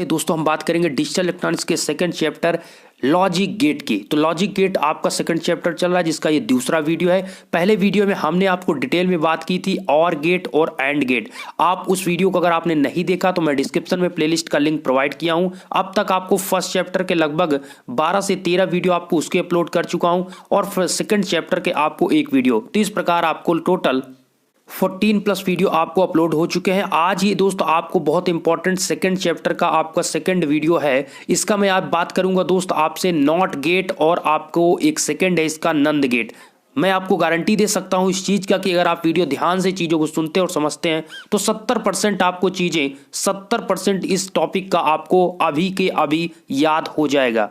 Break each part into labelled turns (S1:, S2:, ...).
S1: दोस्तों हम बात करेंगे डिजिटल इलेक्ट्रॉनिक्स के सेकंड चैप्टर लॉजिक गेट की। तो लॉजिक गेट आपका सेकंड चैप्टर चल रहा है जिसका ये दूसरा वीडियो है। पहले वीडियो में हमने आपको डिटेल में बात की थी और गेट और एंड गेट। आप उस वीडियो को अगर आपने नहीं देखा तो मैं डिस्क्रिप्शन में प्लेलिस्ट का लिंक प्रोवाइड किया हूं। अब तक आपको फर्स्ट चैप्टर के लगभग 12 से 13 वीडियो आपको उसके अपलोड कर चुका हूं और सेकंड चैप्टर के आपको एक वीडियो। तो इस प्रकार आपको टोटल 14+ वीडियो आपको अपलोड हो चुके हैं। आज ये दोस्तों आपको बहुत इंपॉर्टेंट सेकंड चैप्टर का आपका सेकंड वीडियो है। इसका मैं आज बात करूंगा दोस्त आपसे नॉट गेट और आपको एक सेकंड है इसका नंद गेट। मैं आपको गारंटी दे सकता हूं इस चीज का कि अगर आप वीडियो ध्यान से चीजों को सुनते और समझते हैं तो 70% आपको चीजें 70% इस टॉपिक का आपको अभी के अभी याद हो जाएगा।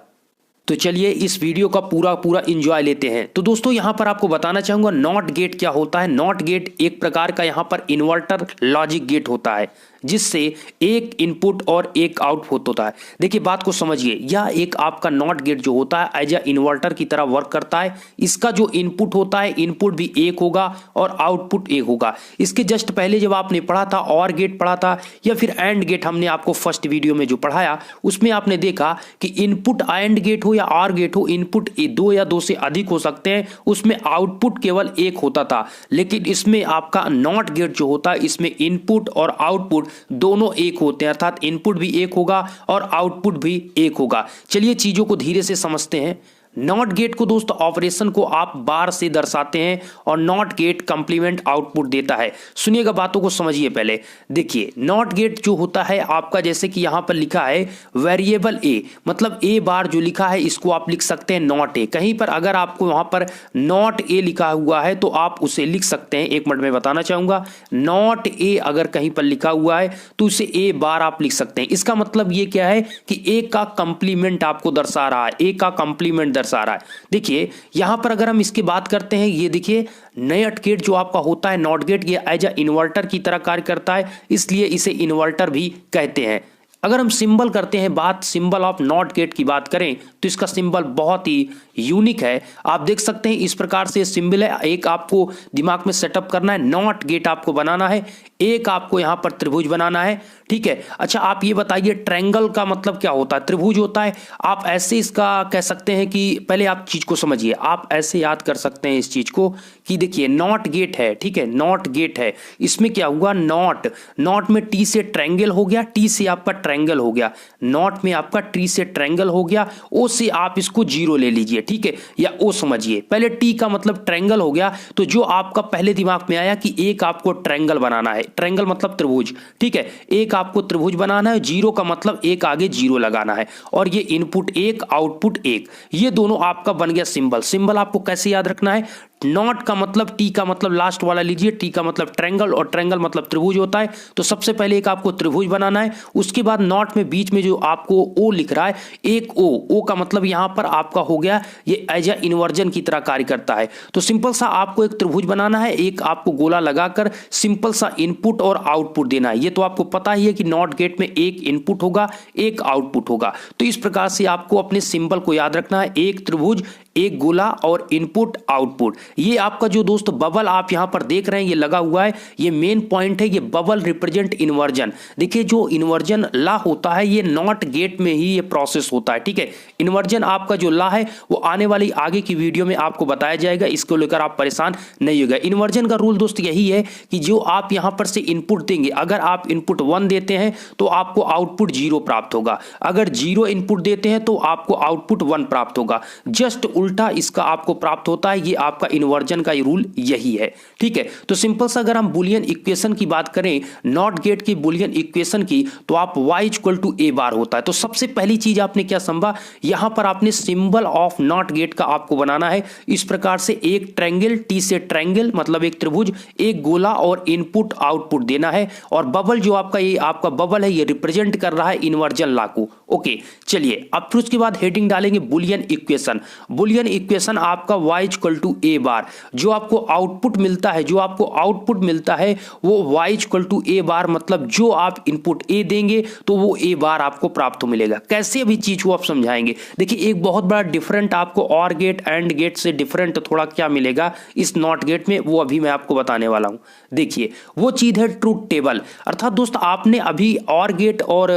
S1: तो चलिए इस वीडियो का पूरा एंजॉय लेते हैं। तो दोस्तों यहां पर आपको बताना चाहूंगा नॉट गेट क्या होता है। नॉट गेट एक प्रकार का यहां पर इन्वर्टर लॉजिक गेट होता है जिससे एक इनपुट और एक आउटपुट होता है। देखिए बात को समझिए, यह एक आपका नॉट गेट जो होता है एज अ इन्वर्टर की तरह वर्क करता है। इसका जो इनपुट होता है इनपुट भी एक होगा और आउटपुट एक होगा। इसके जस्ट पहले जब आपने पढ़ा था और गेट पढ़ा था या फिर एंड गेट हमने आपको फर्स्ट वीडियो में जो पढ़ाया उसमें आपने देखा कि इनपुट एंड गेट हो या आर गेट हो, इनपुट 2 या 2 से अधिक हो सकते हैं, उसमें आउटपुट केवल एक होता था। लेकिन इसमें आपका नॉट गेट जो होता है इसमें इनपुट और आउटपुट दोनों एक होते हैं, अर्थात इनपुट भी एक होगा और आउटपुट भी एक होगा। चलिए चीजों को धीरे से समझते हैं। नॉट गेट को दोस्तों ऑपरेशन को आप बार से दर्शाते हैं और नॉट गेट कंप्लीमेंट आउटपुट देता है। सुनिएगा बातों को समझिए पहले। देखिए नॉट गेट जो होता है आपका जैसे कि यहां पर लिखा है वेरिएबल ए, मतलब ए बार जो लिखा है इसको आप लिख सकते हैं नॉट ए। कहीं पर अगर आपको वहां पर नॉट ए लिखा हुआ है तो आप उसे लिख सकते हैं। एक मिनट में बताना चाहूंगा, नॉट ए अगर कहीं पर लिखा हुआ है तो उसे ए बार आप लिख सकते हैं। इसका मतलब ये क्या है कि ए का कंप्लीमेंट आपको दर्शा रहा है, ए का कंप्लीमेंट दर्शा रहा है। देखिए यहां पर अगर हम इसकी बात करते हैं, ये देखिए नॉट गेट जो आपका होता है नॉट गेट ये एज अ इन्वर्टर की तरह कार्य करता है, इसलिए इसे इन्वर्टर भी कहते हैं। अगर हम सिंबल करते हैं बात, सिंबल ऑफ नॉट गेट की बात करें तो इसका सिंबल बहुत ही यूनिक है। आप देख सकते हैं इस प्रकार से सिंबल है। एक आपको दिमाग में सेटअप करना है, नॉट गेट आपको बनाना है, एक आपको यहां पर त्रिभुज बनाना है, ठीक है। अच्छा आप ये बताइए ट्रायंगल का मतलब क्या होता है? त्रिभुज होता है। आप ऐसे इसका कह सकते हैं कि पहले आप चीज को समझिए, आप ऐसे याद कर सकते हैं इस चीज को कि देखिए नॉट गेट है, ठीक है, नॉट गेट है। इसमें क्या हुआ, नॉट, नॉट में टी से ट्रायंगल हो गया, टी से आपका ट्रायंगल हो गया, नॉट में आपका टी से ट्रायंगल हो गया, ओ से आप इसको 0 ले लीजिए, ठीक है, या ओ समझिए। पहले टी का मतलब ट्रायंगल हो गया, तो जो आपका पहले दिमाग में आया कि एक आपको ट्रायंगल बनाना है, ट्रायंगल मतलब त्रिभुज, ठीक है, एक आपको त्रिभुज बनाना है, 0 का मतलब एक आगे 0 लगाना है और ये इनपुट 1 आउटपुट 1, ये दोनों आपका बन गया सिंबल। सिंबल आपको कैसे याद रखना है, नॉट का मतलब टी का मतलब लास्ट वाला लीजिए, टी का मतलब ट्रायंगल और ट्रायंगल मतलब त्रिभुज होता है। तो सबसे पहले एक आपको त्रिभुज बनाना है, उसके बाद नॉट में बीच में जो आपको ओ लिख रहा है एक ओ, ओ का मतलब यहां पर आपका हो गया ये एज अ इन्वर्जन की तरह कार्य करता है। तो सिंपल सा आपको एक त्रिभुज बनाना है, एक आपको गोला लगाकर सिंपल सा इनपुट और आउटपुट देना है। ये तो आपको पता ही है कि नॉट गेट में एक इनपुट होगा एक आउटपुट होगा। तो इस प्रकार से आपको अपने सिंबल को याद रखना है, एक त्रिभुज एक गोला और इनपुट आउटपुट। ये आपका जो दोस्त बबल आप यहां पर देख रहे हैं ये लगा हुआ है, ये मेन पॉइंट है, ये बबल रिप्रेजेंट इन्वर्जन। देखिए जो इन्वर्जन ला होता है ये नॉट गेट में ही ये प्रोसेस होता है, ठीक है। इन्वर्जन आपका जो ला है वो आने वाली आगे की वीडियो में आपको बताया जाएगा, इसको लेकर आप परेशान नहीं होगा। इन्वर्जन का रूल दोस्त यही है कि जो आप यहां पर से इनपुट देंगे, अगर आप इनपुट 1 देते हैं तो आपको आउटपुट 0 प्राप्त होगा, अगर 0 इनपुट देते हैं तो आपको आउटपुट 1 प्राप्त होगा। जस्ट उल्टा इसका आपको प्राप्त होता है। ये आपका इन्वर्जन का रूल यही है, ठीक है। तो सिंपल सा अगर हम बुलियन इक्वेशन की बात करें, नॉट गेट की बुलियन इक्वेशन की, तो आप y = a बार होता है। तो सबसे पहली चीज आपने क्या समझा, यहां पर आपने सिंबल ऑफ नॉट गेट का आपको बनाना है इस प्रकार से, एक ट्रायंगल, टी से ट्रायंगल मतलब एक त्रिभुज, एक गोला और इनपुट आउटपुट देना है। और बबल जो आपका ये आपका बबल है ये रिप्रेजेंट कर रहा है इन्वर्जन लॉ को। ओके चलिए अब फिर उसके बाद हेडिंग डालेंगे बुलियन इक्वेशन। बुलियन इक्वेशन आपका y = a बार जो आपको आउटपुट मिलता है, जो आपको आउटपुट मिलता है वो y इक्वल टू ए बार, मतलब जो आप इनपुट ए देंगे तो वो ए बार आपको प्राप्त मिलेगा। कैसे अभी चीज को आप समझाएंगे। देखिए एक बहुत बड़ा डिफरेंट आपको और गेट एंड गेट से डिफरेंट थोड़ा क्या मिलेगा इस नॉट गेट में, वो अभी मैं आपको बताने वाला हूं। देखिए वो चीज है ट्रूथ टेबल। अर्थात दोस्त आपने अभी और गेट और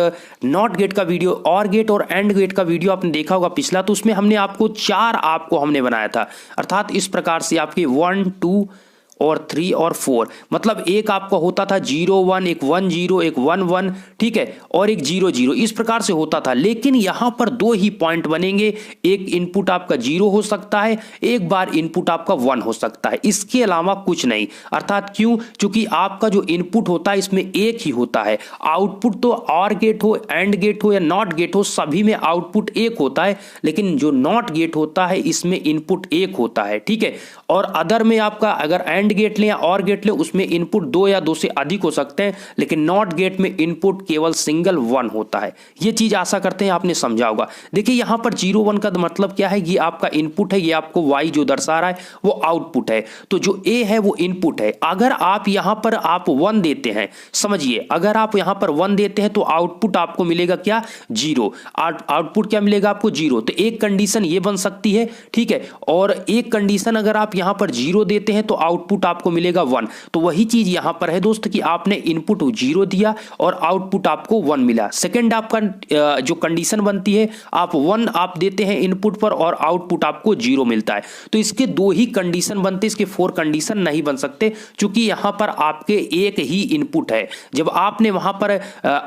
S1: नॉट गेट का वीडियो, और गेट और एंड गेट का वीडियो आपने देखा होगा पिछला, तो उसमें हमने आपको 4 आपको हमने बनाया था। अर्थात इस प्रकार से आपके 1 2 और 3 और 4, मतलब एक आपका होता था 0 1, एक 1 0, एक 1 1, ठीक है, और एक 0 0, इस प्रकार से होता था। लेकिन यहां पर 2 ही पॉइंट बनेंगे, एक इनपुट आपका 0 हो सकता है, एक बार इनपुट आपका 1 हो सकता है, इसके अलावा कुछ नहीं। अर्थात क्यों? क्योंकि आपका जो इनपुट होता है इसमें एक ही होता है। आउटपुट तो और गेट हो, एंड गेट हो या नॉट गेट हो, सभी में आउटपुट एक होता है, लेकिन जो नॉट गेट होता है इसमें इनपुट एक होता है, ठीक है। और अदर में आपका अगर एंड गेट ले या और गेट ले उसमें इनपुट 2 या 2 से अधिक हो सकते हैं, लेकिन नॉट गेट में इनपुट केवल सिंगल 1 होता है। यह चीज आशा करते हैं आपने समझा होगा। देखिए यहां पर 0 1 का मतलब क्या है, ये आपका इनपुट है, ये आपको y जो दर्शा रहा है वो आउटपुट है, तो जो a है वो इनपुट है। अगर आप यहां पर आप 1 देते हैं, समझिए अगर आप यहां पर 1 देते हैं तो आउटपुट आपको मिलेगा क्या, 0। आउटपुट क्या मिलेगा आपको, 0। तो एक कंडीशन ये बन सकती है, ठीक है, और एक कंडीशन अगर आप यहां पर 0 देते हैं तो आउटपुट आपको मिलेगा 1। तो वही चीज यहां पर है दोस्त कि आपने इनपुट 0 दिया और आउटपुट आपको 1 मिला। सेकंड आपका जो कंडीशन बनती है, आप 1 आप देते हैं इनपुट पर और आउटपुट आपको 0 मिलता है। तो इसके 2 ही कंडीशन बनते, इसके 4 कंडीशन नहीं बन सकते, क्योंकि यहां पर आपके एक ही इनपुट है। जब आपने वहां पर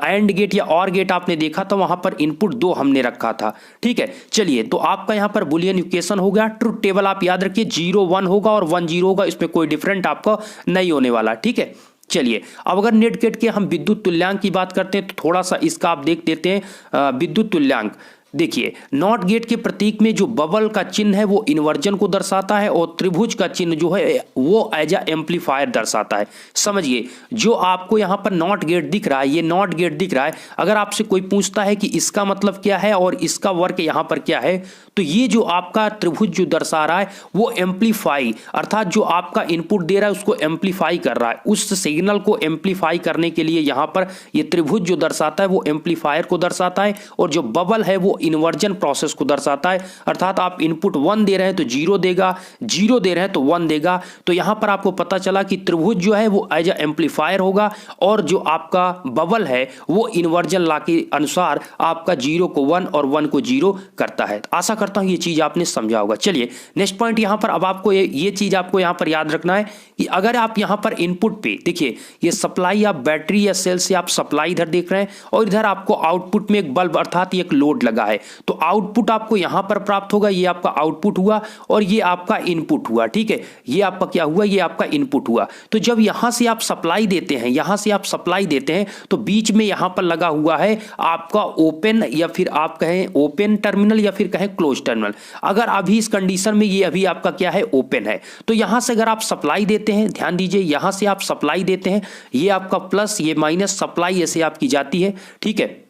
S1: एंड गेट या और गेट आपने देखा तो वहां पर इनपुट 2 हमने रखा था, ठीक है। चलिए तो आपका यहां पर बुलियन इक्वेशन हो गया। ट्रुथ टेबल आप याद रखिए 0 1 होगा और 1 0 होगा, इसमें कोई डिफरेंट आपका नहीं होने वाला, ठीक है। चलिए अब अगर नेट गेट के हम विद्युत तुल्यांक की बात करते हैं तो थोड़ा सा इसका आप देख देते हैं विद्युत तुल्यांक। देखिए नॉट गेट के प्रतीक में जो बबल का चिन्ह है वो इन्वर्जन को दर्शाता है और त्रिभुज का चिन्ह जो है वो एज अ एम्पलीफायर दर्शाता है। समझिए जो आपको यहां पर नॉट गेट दिख रहा है, ये नॉट गेट दिख रहा है, अगर आपसे कोई पूछता है कि इसका मतलब क्या है और इसका वर्क यहां पर क्या है, तो ये जो आपका त्रिभुज जो दर्शा रहा है वो एम्पलीफाई, अर्थात जो आपका इनपुट दे रहा है उसको एम्पलीफाई कर रहा है। उस सिग्नल को एम्पलीफाई करने के लिए यहां पर ये त्रिभुज जो दर्शाता है वो एम्पलीफायर को दर्शाता है, और जो बबल है वो इन्वर्जन प्रोसेस को दर्शाता है। अर्थात आप इनपुट 1 दे रहे हैं तो 0 देगा, 0 दे रहे हैं तो 1 देगा। तो यहां पर आपको पता चला कि त्रिभुज जो है वो एज अ एम्पलीफायर होगा और जो आपका बबल है वो इन्वर्जन लॉ के अनुसार आपका 0 को 1 और 1 को 0 करता है। आशा करता हूं ये चीज आपने समझा होगा। चलिए नेक्स्ट पॉइंट यहां पर अब आपको ये चीज आपको यहां पर याद रखना है कि अगर आप यहां पर इनपुट पे देखिए ये सप्लाई आप बैटरी या सेल से आप सप्लाई इधर देख रहे हैं और इधर आपको आउटपुट में एक बल्ब अर्थात एक लोड लगा है, तो आउटपुट आपको यहां पर प्राप्त होगा। ये आपका आउटपुट हुआ और ये आपका इनपुट हुआ, ठीक है। ये आपका क्या हुआ, ये आपका इनपुट हुआ। तो जब यहां से आप सप्लाई देते हैं, यहां से आप सप्लाई देते हैं तो बीच में यहां पर लगा हुआ है आपका ओपन या फिर आप कहें ओपन टर्मिनल या फिर कहें क्लोज टर्मिनल। अगर अभी इस कंडीशन में ये अभी आपका क्या है, ओपन है, तो यहां से अगर आप सप्लाई देते हैं, ध्यान दीजिए यहां से आप सप्लाई देते हैं, ये आपका प्लस ये माइनस सप्लाई ऐसे आपकी जाती है, ठीक है।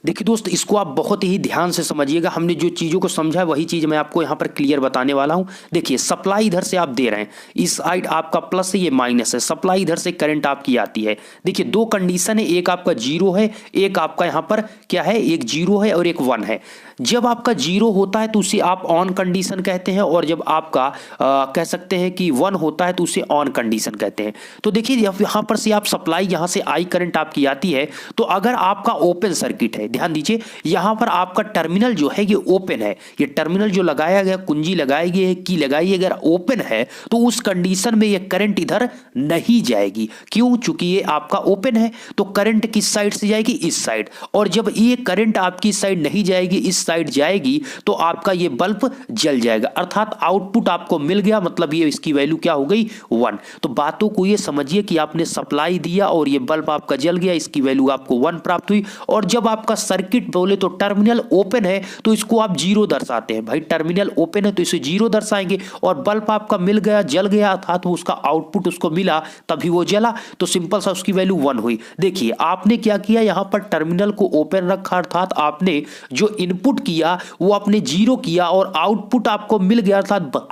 S1: देखिए दोस्त इसको आप बहुत ही ध्यान से समझिएगा, हमने जो चीज़ों को समझा है वही चीज़ मैं आपको यहाँ पर क्लियर बताने वाला हूँ। देखिए सप्लाई इधर से आप दे रहे हैं, इस साइड आपका प्लस है, ये माइनस है, सप्लाई इधर से करंट आपकी आती है। देखिए 2 कंडीशन है, एक आपका 0 है, एक आपका यहाँ पर क्या है, एक 0 है और एक 1 है। जब आपका 0 होता है तो उसे आप ऑन कंडीशन कहते हैं, और जब आपका कह सकते हैं कि 1 होता है तो उसे ऑन कंडीशन कहते हैं। तो देखिए यहाँ पर से आप सप्लाई यहाँ से आई करंट आपकी आती है, तो अगर आपका ओपन सर्किट है, ध्यान दीजिए यहां पर आपका टर्मिनल जो है ये ओपन है, ये टर्मिनल जो लगाया गया, कुंजी लगाई गई है, की लगाई है, अगर ओपन है तो उस कंडीशन में ये करंट इधर नहीं जाएगी। क्यों? चूंकि ये आपका ओपन है, तो करंट किस साइड से जाएगी, इस साइड। और जब ये करंट आपकी साइड नहीं जाएगी, इस साइड जाएगी, तो आपका ये बल्ब जल जाएगा, अर्थात आउटपुट आपको मिल गया, मतलब ये इसकी वैल्यू क्या हो गई, 1। तो बातों को ये समझिए कि आपने सप्लाई दिया और ये बल्ब आपका जल गया, इसकी वैल्यू आपको 1 प्राप्त हुई। और जब आपका सर्किट बोले तो टर्मिनल ओपन है तो इसको आप 0 दर्शाते हैं, भाई टर्मिनल ओपन है तो इसे 0 दर्शाएंगे, और बल्ब आपका मिल गया, जल गया, अर्थात वो उसका आउटपुट उसको मिला तभी वो जला, तो सिंपल सा उसकी वैल्यू 1 हुई। देखिए आपने क्या किया, यहां पर टर्मिनल को ओपन रखा, अर्थात आपने जो इनपुट किया वो आपने 0 किया और आउटपुट आपको मिल गया, अर्थात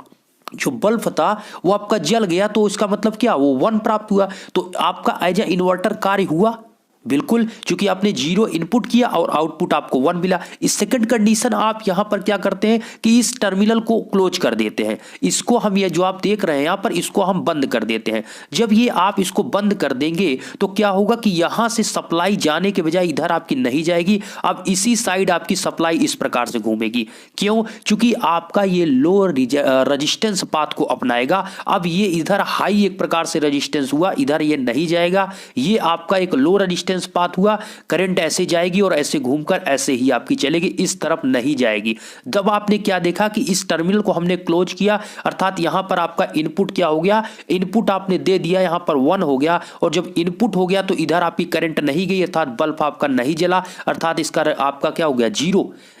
S1: जो बल्ब था वो आपका जल गया, तो इसका मतलब क्या, वो 1 प्राप्त हुआ। तो आपका एज ए इन्वर्टर कार्य हुआ, बिल्कुल, क्योंकि आपने 0 इनपुट किया और आउटपुट आपको 1 मिला। इस सेकंड कंडीशन आप यहां पर क्या करते हैं कि इस टर्मिनल को क्लोज कर देते हैं। इसको हम, ये जो आप देख रहे हैं यहां पर, इसको हम बंद कर देते हैं। जब ये आप इसको बंद कर देंगे तो क्या होगा कि यहां से सप्लाई जाने के बजाय इधर आपकी नहीं जाएगी, अब इसी साइड आपकी सप्लाई इस प्रकार से घूमेगी। क्यों? क्योंकि आपका ये लो रजिस्टेंस पाथ को अपनाएगा। अब ये इधर हाई एक प्रकार से रजिस्टेंस हुआ, इधर ये नहीं जाएगा, ये आपका एक लो रजिस्टेंस पाथ हुआ। करंट ऐसे जाएगी और ऐसे घूमकर ऐसे ही आपकी चलेगी, इस तरफ नहीं जाएगी। जब आपने क्या देखा कि इस टर्मिनल को हमने क्लोज किया, अर्थात यहां पर आपका इनपुट क्या हो गया, इनपुट आपने दे दिया, यहां पर 1 हो गया, और जब इनपुट हो गया तो इधर आपकी करंट नहीं गई, अर्थात बल्ब आपका नहीं जला, अर्थात इसका आपका क्या हो गया,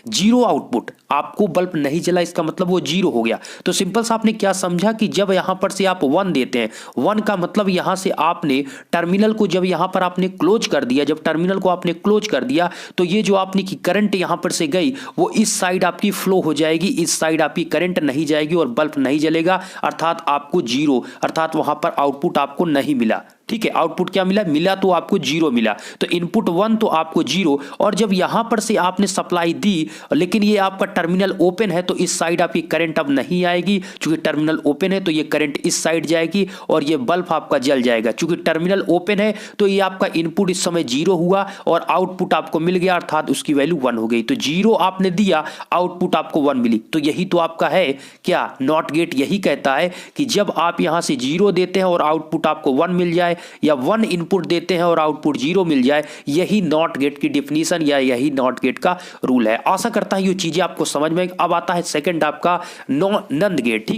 S1: जीरो आउटपुट, आपको बल्ब नहीं जला, इसका मतलब वो 0 हो गया। तो सिंपल सा आपने क्या समझा कि जब यहां पर से आप 1 देते हैं, 1 का मतलब यहां से आपने टर्मिनल को जब यहां पर आपने क्लोज कर दिया, जब टर्मिनल को आपने क्लोज कर दिया तो ये जो आपने की करंट यहां पर से गई वो इस साइड आपकी फ्लो हो जाएगी, इस साइड आपकी करंट नहीं जाएगी और बल्ब नहीं जलेगा, अर्थात आपको 0, अर्थात वहां पर आउटपुट आपको नहीं मिला। ठीक है, आउटपुट क्या मिला तो आपको 0 मिला। तो इनपुट 1 तो आपको 0, और जब यहां पर से आपने सप्लाई दी, लेकिन ये आपका टर्मिनल ओपन है तो इस साइड आपकी करंट अब नहीं आएगी, क्योंकि टर्मिनल ओपन है तो ये करंट इस साइड जाएगी और ये बल्ब आपका जल जाएगा। क्योंकि टर्मिनल ओपन है तो ये आपका इनपुट इस समय 0 हुआ और आउटपुट आपको मिल गया, अर्थात उसकी वैल्यू 1 हो गई। तो 0 आपने दिया, आउटपुट आपको 1 मिली। तो यही तो आपका है क्या, नॉट गेट यही कहता है कि जब आप यहां से 0 देते हैं और आउटपुट आपको 1 मिल जाए, या 1 इनपुट देते हैं और आउटपुट 0 मिल जाए, यही नॉट गेट की डिफिनीशन या यही नॉट गेट का रूल है। आशा करता हूं ये चीजें आपको समझ में। अब आता है सेकंड आपका नंद गेट।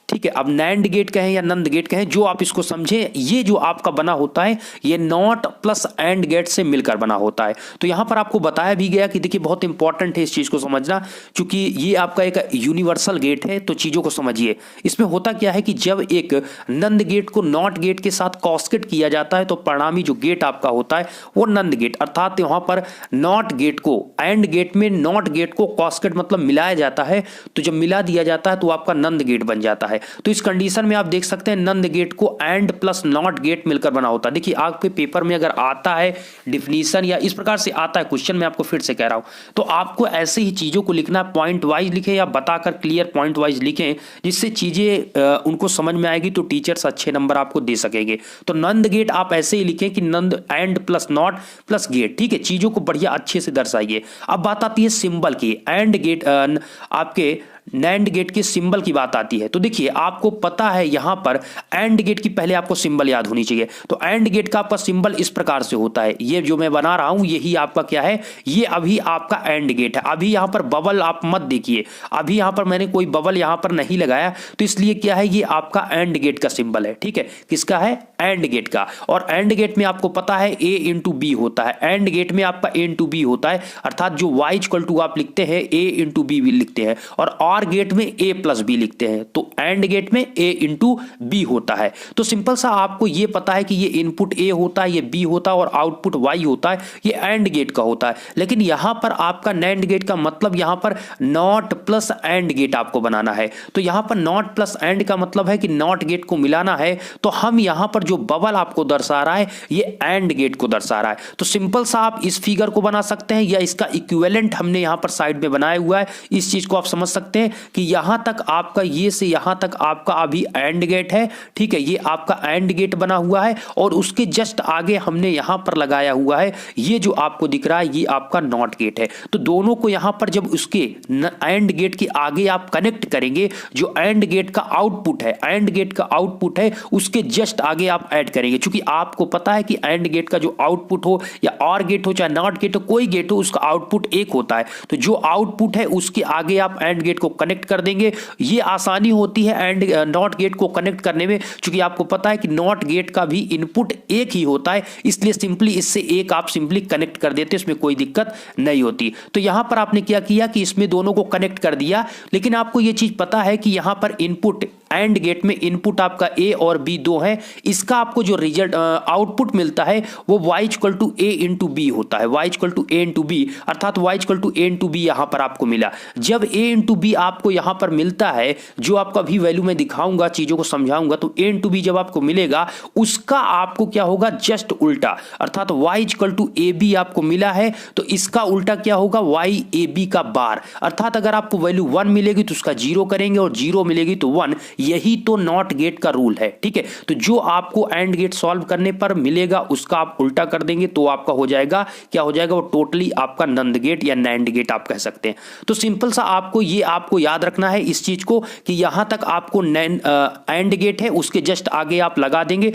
S1: ठीक है, अब नैंड गेट कहें या नंद गेट कहें, जो आप इसको समझें, ये जो आपका बना होता है ये नॉट प्लस एंड गेट से मिलकर बना होता है। तो यहां पर आपको बताया भी गया कि देखिए बहुत इंपॉर्टेंट है इस चीज को समझना, क्योंकि ये आपका एक यूनिवर्सल गेट है। तो चीजों को समझिए, इसमें होता क्या है कि जब एक नंद गेट को नॉट गेट के साथ कॉस्केट किया जाता है तो परिणामी जो गेट आपका होता है वो नंद गेट, अर्थात वहां पर नॉट गेट को एंड गेट में नॉट गेट को कॉस्केट मतलब मिलाया जाता है। तो जब मिला दिया जाता है तो आपका नंद गेट बन जाता है। तो इस कंडीशन में आप देख सकते हैं नंद गेट को एंड प्लस नॉट गेट मिलकर बना होता है। देखिए आपके पेपर में अगर आता है डिफिनीशन या इस प्रकार से आता है क्वेश्चन, मैं आपको फिर से कह रहा हूं, तो आपको ऐसे ही चीजों को लिखना, पॉइंट वाइज लिखें या बताकर क्लियर पॉइंट वाइज लिखें, जिससे चीजें उनको समझ में आएगी, तो टीचर्स अच्छे नंबर आपको दे सकेंगे। तो नंद गेट आप ऐसे ही लिखें कि NAND AND plus NOT plus gate. ठीक है, चीजों को बढ़िया अच्छे से दर्शाइए। अब बात आती है सिंबल की। एंड गेट आपके नैंड गेट के सिंबल की बात आती है। तो देखिए आपको पता है यहां पर एंड गेट की पहले आपको सिंबल याद होनी चाहिए। तो एंड गेट का आपका सिंबल इस प्रकार से होता है, ये जो मैं बना रहा हूं यही आपका क्या है, ये अभी आपका एंड गेट है। अभी यहां पर बबल आप मत देखिए, अभी यहां पर मैंने कोई बबल यहां पर नहीं लगाया, तो इसलिए क्या है, ये आपका एंड गेट का सिंबल है। ठीक है, किसका है, एंड गेट का। और एंड गेट में आपको पता है ए इंटू बी होता है, एंड गेट में आपका ए इंटू बी होता है, अर्थात जो y इक्वल टू आप लिखते हैं ए इंटू बी लिखते हैं, और और गेट में a प्लस बी लिखते हैं। तो एंड गेट में a इंटू बी होता है। तो सिंपल सा आपको ये पता है कि ये इनपुट a होता है, ये b होता है और आउटपुट y होता है, ये एंड गेट का होता है। लेकिन यहां पर आपका नैंड गेट का मतलब यहां पर नॉट प्लस एंड गेट आपको बनाना है। तो यहां पर नॉट प्लस एंड का मतलब है कि नॉट गेट को मिलाना है। तो हम यहां पर जो बबल आपको दर्शा रहा है ये एंड गेट को दर्शा रहा है। तो सिंपल सा आप इस फिगर को बना सकते हैं, या इसका इक्विवेलेंट हमने यहां पर साइड में बनाया हुआ है, इस चीज को आप समझ सकते हैं कि यहां तक आपका ये से यहां तक आपका अभी एंड गेट है। ठीक है, ये आपका एंड गेट बना हुआ है और उसके जस्ट आगे हमने यहां पर लगाया हुआ है, ये जो आपको दिख रहा है ये आपका नॉट गेट है। तो दोनों को यहां पर जब उसके एंड गेट के आगे आप कनेक्ट करेंगे, जो एंड गेट का आउटपुट है, एंड गेट का आउटपुट है उसके जस्ट आगे आप ऐड करेंगे, क्योंकि आपको पता है कि एंड गेट का जो आउटपुट हो या और गेट हो चाहे नॉट गेट हो, कोई गेट हो, उसका आउटपुट एक होता है। तो जो आउटपुट है उसके आगे आप एंड गेट को कनेक्ट कर देंगे। ये आसानी होती है एंड नॉट गेट को कनेक्ट करने में, क्योंकि आपको पता है कि नॉट गेट का भी इनपुट एक ही होता है, इसलिए सिंपली इससे एक आप सिंपली कनेक्ट कर देते, इसमें कोई दिक्कत नहीं होती। तो यहां पर आपने क्या किया कि इसमें दोनों को कनेक्ट कर दिया, लेकिन आपको यह चीज पता है कि यहां पर इनपुट एंड गेट में इनपुट आपका ए और बी दो है, इसका आपको जो रिजल्ट आउटपुट मिलता है वो y equal to A into B होता है, y equal to A into B, अर्थात y equal to A into B यहां पर आपको मिला। जब a इंटू बी आपको यहां पर मिलता है, जो आपका भी वैल्यू मैं दिखाऊंगा, चीजों को समझाऊंगा, तो a इंटू बी जब आपको मिलेगा उसका आपको क्या होगा, जस्ट उल्टा, अर्थात y equal to A B आपको मिला है तो इसका उल्टा क्या होगा, y ए बी का बार, अर्थात अगर आपको वैल्यू 1 मिलेगी तो उसका 0 करेंगे और 0 मिलेगी तो 1, यही तो नॉट गेट का रूल है। ठीक है, तो जो आपको एंड गेट सॉल्व करने पर मिलेगा उसका आप उल्टा कर देंगे तो आपका हो जाएगा, क्या हो जाएगा, वो टोटली आपका नंद गेट या नैंड गेट आप कह सकते हैं। तो सिंपल सा आपको याद रखना है इस चीज को कि यहां तक आपको एंड गेट है, उसके जस्ट आगे आप लगा देंगे,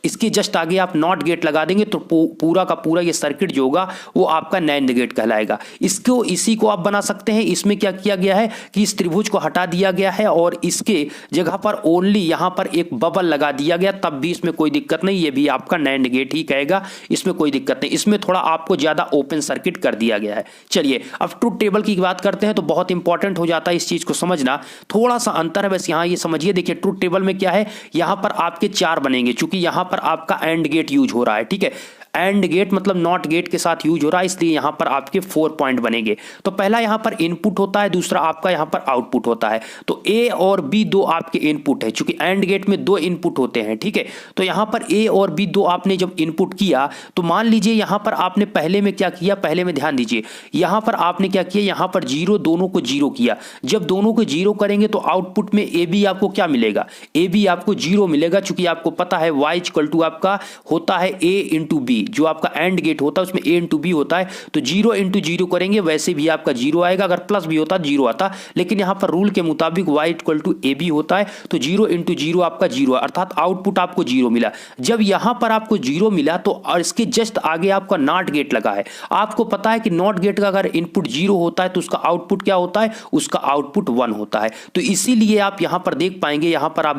S1: इसके जस्ट आगे आप नॉट गेट लगा देंगे तो पूरा का पूरा ये सर्किट जो होगा वो आपका नैंड गेट कहलाएगा। इसी को आप बना सकते हैं। इसमें क्या किया गया है कि इस त्रिभुज को हटा दिया गया है और इसके जगह पर ओनली यहां पर एक बबल लगा दिया गया, तब भी इसमें कोई दिक्कत नहीं, ये भी आपका नैंड गेट ही कहेगा, इसमें कोई दिक्कत नहीं। इसमें थोड़ा आपको ज्यादा ओपन सर्किट कर दिया गया है। चलिए अब ट्रुथ टेबल की बात करते हैं, तो बहुत इंपॉर्टेंट हो जाता है इस चीज को समझना, थोड़ा सा अंतर है बस यहां ये समझिए। देखिए ट्रुथ टेबल में क्या है, यहां पर आपके 4 बनेंगे, चूंकि यहां पर आपका एंड गेट यूज हो रहा है। ठीक है, एंड गेट मतलब नॉट गेट के साथ यूज हो रहा है, इसलिए यहां पर आपके 4 पॉइंट बनेंगे। तो पहला यहां पर इनपुट होता है, दूसरा आपका यहां पर आउटपुट होता है। तो ए और बी दो आपके इनपुट है, क्योंकि एंड गेट में 2 इनपुट होते हैं। ठीक है, तो यहां पर ए और बी दो आपने जब इनपुट किया तो मान लीजिए यहां पर आपने पहले में क्या किया, पहले में ध्यान दीजिए, यहां पर आपने क्या किया, यहां पर 0 दोनों को 0 किया। जब दोनों को 0 करेंगे तो आउटपुट में ए बी आपको क्या मिलेगा, ए बी आपको 0 मिलेगा, चूंकि आपको पता है y इक्वल टू आपका होता है a इंटू बी, जो आपका एंड गेट होता है उसमें a इंटू बी होता है, तो 0 इंटू 0 करेंगे वैसे भी आपका 0 आएगा, अगर प्लस भी होता 0 आता, लेकिन यहां पर रूल के मुताबिक y equal to A B होता है, तो 0 इंटू 0 आपका 0, अर्थात आउटपुट आपको 0 मिला। जब यहां पर आपको 0 मिला तो इसके जस्ट आगे आपका नॉट गेट लगा है। आपको पता है कि नॉट गेट का अगर इनपुट 0 होता है तो उसका आउटपुट क्या होता है, उसका आउटपुट 1 होता है। तो इसीलिए आप यहां पर देख पाएंगे, यहां पर आप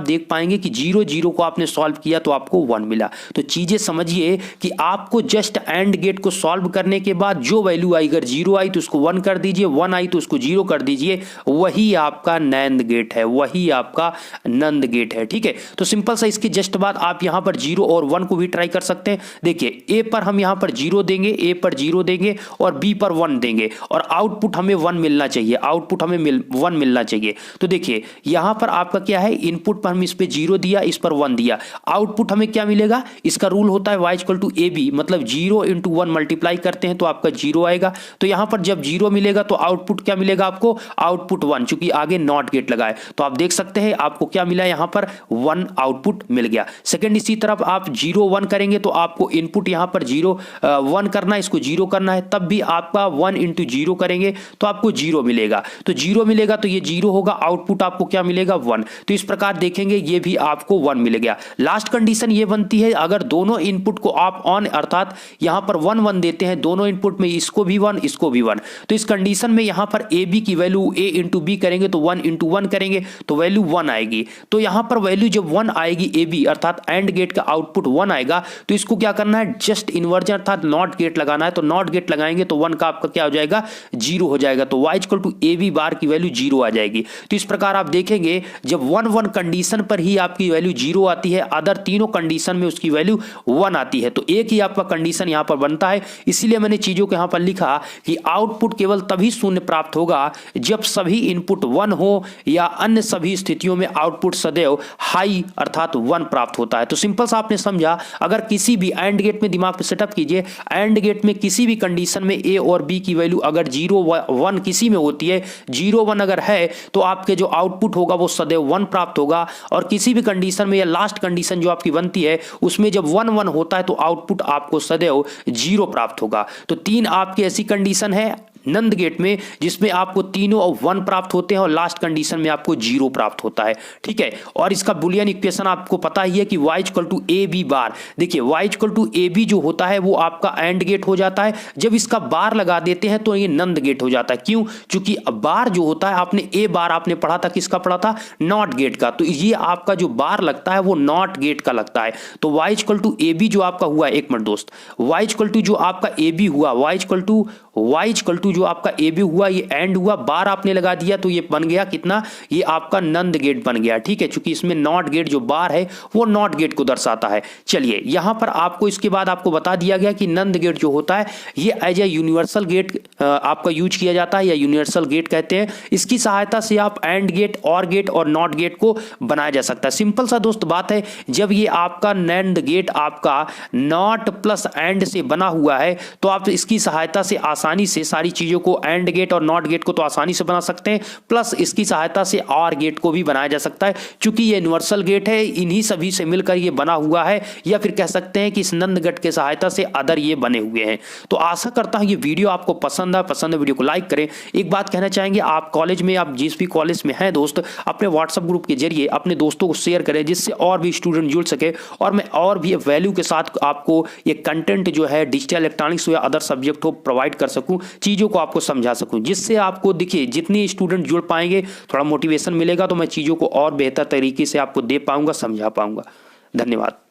S1: देख पाएंगे कि 0 0 को आपने सॉल्व किया तो आपको 1 मिला। तो चीजें समझिए कि आपको जस्ट एंड गेट को सॉल्व करने के बाद जो वैल्यू आई, अगर 0 आई तो उसको 1 कर दीजिए, 1 आई तो उसको 0 कर दीजिए, वही आपका नैंद गेट है, वही आपका नंद गेट है। ठीक है, तो सिंपल सा इसके जस्ट बाद आप यहां पर 0 और 1 को भी ट्राई कर सकते हैं। देखिए ए पर हम यहां पर 0 देंगे, ए पर 0 देंगे और बी पर 1 देंगे, और आउटपुट हमें 1 मिलना चाहिए, आउटपुट हमें 1 मिलना चाहिए। तो देखिए यहां पर आपका क्या है, इनपुट पर हम इस पे 0 दिया, इस पर 1 दिया, आउटपुट हमें क्या मिलेगा, इसका रूल होता है y equal to A B, मतलब 0 इंटू 1 मल्टीप्लाई करते हैं तो आपका 0 आएगा। तो यहां पर जब 0 मिलेगा तो आउटपुट क्या मिलेगा आपको, आउटपुट 1, चूंकि आगे नॉट गेट लगा है। तो आप देख सकते हैं आपको क्या मिला, यहां पर 1 आउटपुट मिल गया। सेकंड इसी तरफ आप 0 1 करेंगे तो आपको इनपुट यहां पर 0 1 करना है, इसको 0 करना है, तब भी आपका 1 इंटू 0 करेंगे तो आपको 0 मिलेगा। तो 0 मिलेगा तो ये 0 होगा, आउटपुट आपको क्या मिलेगा, 1। तो इस प्रकार देखेंगे ये भी आपको 1 मिल गया। लास्ट कंडीशन ये बनती है, अगर दोनों इनपुट को आप ऑन, अर्थात यहां पर 1 1 देते हैं दोनों इनपुट में, इसको भी 1 इसको भी 1, तो इस कंडीशन में यहां पर ए बी की वैल्यू a इंटू बी करेंगे तो 1 इंटू 1 करेंगे तो वैल्यू 1 आएगी। तो यहां पर वैल्यू जब 1 आएगी ए बी, अर्थात एंड गेट का आउटपुट 1 आएगा, तो इसको क्या करना है, जस्ट इन्वर्जन अर्थात नॉट गेट लगाना है। तो नॉट गेट लगाएंगे तो 1 का आपका क्या हो जाएगा, 0 हो जाएगा, तो y equal to A B bar की वैल्यू 0 आ जाएगी। तो इस प्रकार आप देखेंगे जब 1 1 कंडीशन पर ही आपकी वैल्यू 0 आती है, अदर तीनों कंडीशन में उसकी वैल्यू 1 आती है, तो एक ही आपका कंडीशन यहां पर बनता है। इसीलिए मैंने चीजों को यहां पर लिखा कि आउटपुट केवल तभी शून्य प्राप्त होगा जब सभी इनपुट 1 हो या अन्य सभी स्थितियों में आउटपुट सदैव हाई अर्थात 1 प्राप्त होता है। तो सिंपल सा आपने समझा, अगर किसी भी एंड गेट में दिमाग पे सेटअप कीजिए, एंड गेट में किसी भी कंडीशन में ए और बी की वैल्यू अगर 0 1 किसी में होती है, 0 1 अगर है तो आपके जो आउटपुट होगा वो सदैव 1 प्राप्त होगा, और किसी भी कंडीशन में या लास्ट कंडीशन जो आपकी बनती है उसमें जब 1 1 होता है तो आउटपुट आपको सदैव 0 प्राप्त होगा। तो 3 आपकी ऐसी कंडीशन है नंद गेट में जिसमें आपको तीनों 1 प्राप्त होते हैं और लास्ट कंडीशन में आपको 0 प्राप्त होता है। ठीक है, और इसका बुलियन इक्वेशन आपको पता ही है कि y equal to A B bar. देखिए y equal to A B जो होता है वो आपका एंड गेट हो जाता है, जब इसका बार लगा देते हैं तो ये नंद गेट हो जाता है। क्यों, क्योंकि बार जो होता है, आपने ए बार आपने पढ़ा था, किसका पढ़ा था, नॉट गेट का, तो ये आपका जो बार लगता है वो नॉट गेट का लगता है। तो y equal to A B जो आपका हुआ, एक मिनट दोस्त, y इक्वल टू जो आपका ए बी हुआ, y इक्वल टू जो आपका ए बी हुआ ये एंड हुआ, बार आपने लगा दिया तो ये बन गया कितना, ये आपका नंद गेट बन गया। ठीक है, क्योंकि इसमें नॉट गेट जो बार है वो नॉट गेट को दर्शाता है। चलिए यहां पर आपको इसके बाद आपको बता दिया गया कि नंद गेट जो होता है ये एज ए यूनिवर्सल गेट आपका यूज किया जाता है या यूनिवर्सल गेट कहते हैं। इसकी सहायता से आप एंड गेट, और गेट और नॉट गेट को बनाया जा सकता है। सिंपल सा दोस्त बात है, जब ये आपका नैंड गेट आपका नॉट प्लस एंड से बना हुआ है तो आप इसकी सहायता से आसानी से सारी चीजों को, एंड गेट और नॉट गेट को तो आसानी से बना सकते हैं, प्लस इसकी सहायता से और गेट को भी बनाया जा सकता है। चूंकि ये यूनिवर्सल गेट है, इन्हीं सभी से मिलकर ये बना हुआ है, या फिर कह सकते हैं कि इस नंद गेट के सहायता से अदर ये बने हुए हैं। तो आशा करता हूं ये वीडियो आपको पसंद है वीडियो को लाइक करें। एक बात कहना चाहेंगे, आप कॉलेज में, आप जिस भी कॉलेज में हैं दोस्त, अपने व्हाट्सएप ग्रुप के जरिए अपने दोस्तों को शेयर करें जिससे और भी स्टूडेंट जुड़ सके, और मैं और भी वैल्यू के साथ आपको ये कंटेंट जो है डिजिटल इलेक्ट्रॉनिक्स या अदर सब्जेक्ट हो प्रोवाइड कर सकूं, चीज़ों को आपको समझा सकूं, जिससे आपको देखिए जितने स्टूडेंट जुड़ पाएंगे थोड़ा मोटिवेशन मिलेगा तो मैं चीज़ों को और बेहतर तरीके से आपको दे पाऊंगा, समझा पाऊंगा। धन्यवाद।